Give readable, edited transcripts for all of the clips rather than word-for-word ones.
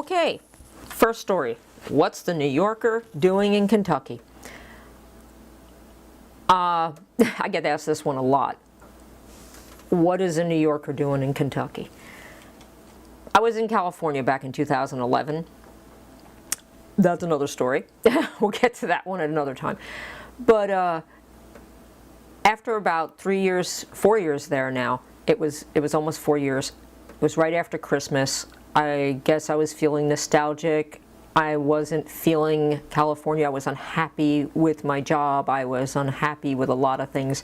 Okay, first story. What's the New Yorker doing in Kentucky? I get asked this one a lot. What is a New Yorker doing in Kentucky? I was in California back in 2011. That's another story. We'll get to that one at another time. But after about 4 years there now, it was almost 4 years. It was right after Christmas. I guess I was feeling nostalgic. I wasn't feeling California. I was unhappy with my job. I was unhappy with a lot of things.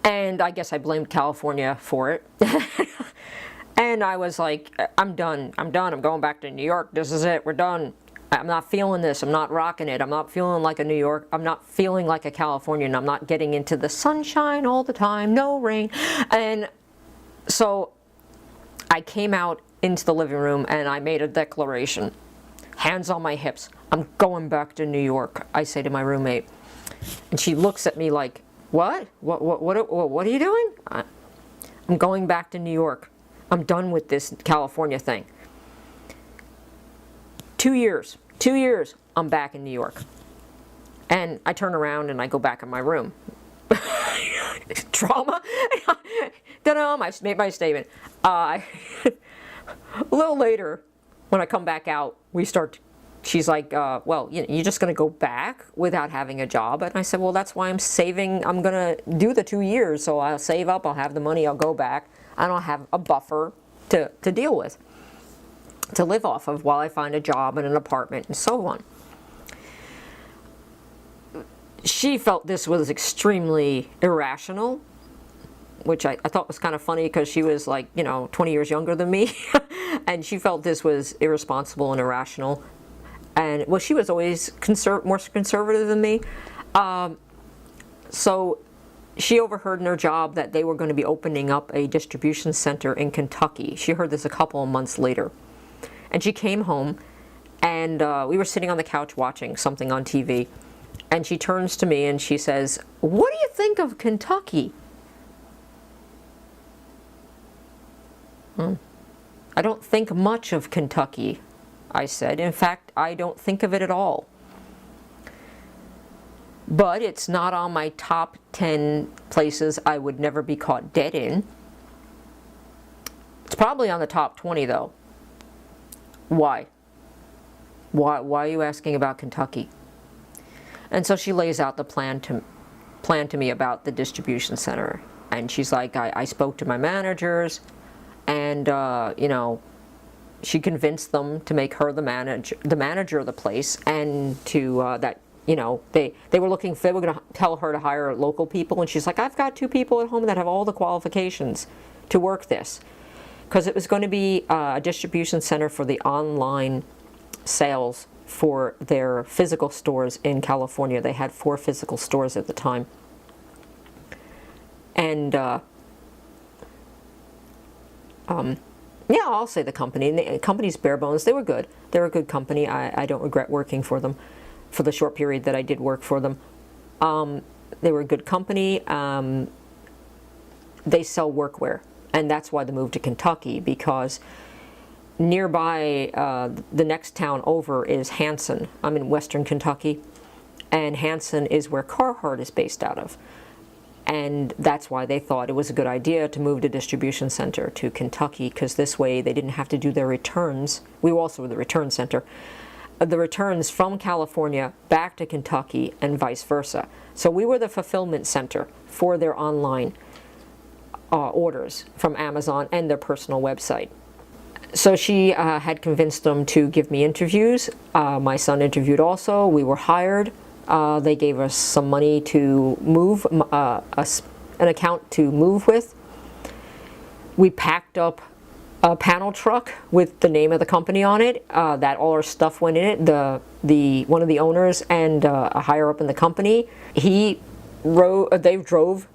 And I guess I blamed California for it. And I was like, I'm done. I'm going back to New York. This is it. We're done. I'm not feeling this. I'm not rocking it. I'm not feeling like a New York. I'm not feeling like a Californian. I'm not getting into the sunshine all the time. No rain. And so I came out into the living room and I made a declaration. Hands on my hips. I'm going back to New York, I say to my roommate. And she looks at me like, what? What are you doing? I'm going back to New York. I'm done with this California thing. 2 years, I'm back in New York. And I turn around and I go back in my room. Trauma? Don't know, I made my statement. A little later, when I come back out, she's like, well, you're just going to go back without having a job? And I said, well, that's why I'm saving. I'm going to do the 2 years, so I'll save up, I'll have the money, I'll go back. I don't have a buffer to deal with, to live off of while I find a job and an apartment and so on. She felt this was extremely irrational, which I thought was kind of funny because she was like, 20 years younger than me. And she felt this was irresponsible and irrational. And well, she was always more conservative than me. So she overheard in her job that they were going to be opening up a distribution center in Kentucky. She heard this a couple of months later. And she came home, and we were sitting on the couch watching something on TV. And she turns to me and she says, "What do you think of Kentucky?" I don't think much of Kentucky, I said. In fact, I don't think of it at all. But it's not on my top 10 places I would never be caught dead in. It's probably on the top 20, though. Why? Why are you asking about Kentucky? And so she lays out the plan to me about the distribution center. And she's like, I spoke to my managers, and she convinced them to make her the manager of the place, and to they were going to tell her to hire local people, and she's like, I've got 2 people at home that have all the qualifications to work this, because it was going to be a distribution center for the online sales for their physical stores in California. They had 4 physical stores at the time. And yeah, I'll say the company. And the company's bare bones. They were good. They were a good company. I don't regret working for them for the short period that I did work for them. They were a good company. They sell workwear. And that's why they moved to Kentucky, because nearby, the next town over is Hanson. I'm in western Kentucky. And Hanson is where Carhartt is based out of. And that's why they thought it was a good idea to move the distribution center to Kentucky, because this way they didn't have to do their returns. We were also the return center. The returns from California back to Kentucky and vice versa. So we were the fulfillment center for their online orders from Amazon and their personal website. So she had convinced them to give me interviews. My son interviewed also. We were hired. They gave us some money to move, an account to move with. We packed up a panel truck with the name of the company on it, that all our stuff went in it. One of the owners and a higher up in the company, they drove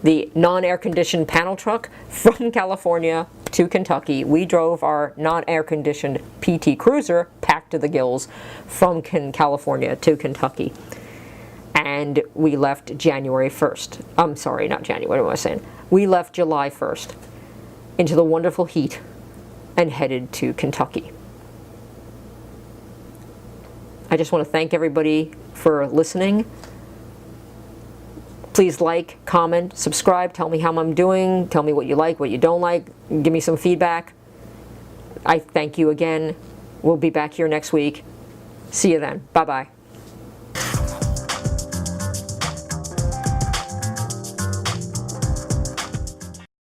the non-air conditioned panel truck from California to Kentucky. We drove our non-air conditioned PT Cruiser packed to the gills from California to Kentucky. And we left January 1st. I'm sorry, not January, what am I saying? We left July 1st into the wonderful heat and headed to Kentucky. I just want to thank everybody for listening. Please like, comment, subscribe, tell me how I'm doing, tell me what you like, what you don't like, give me some feedback. I thank you again. We'll be back here next week. See you then. Bye-bye.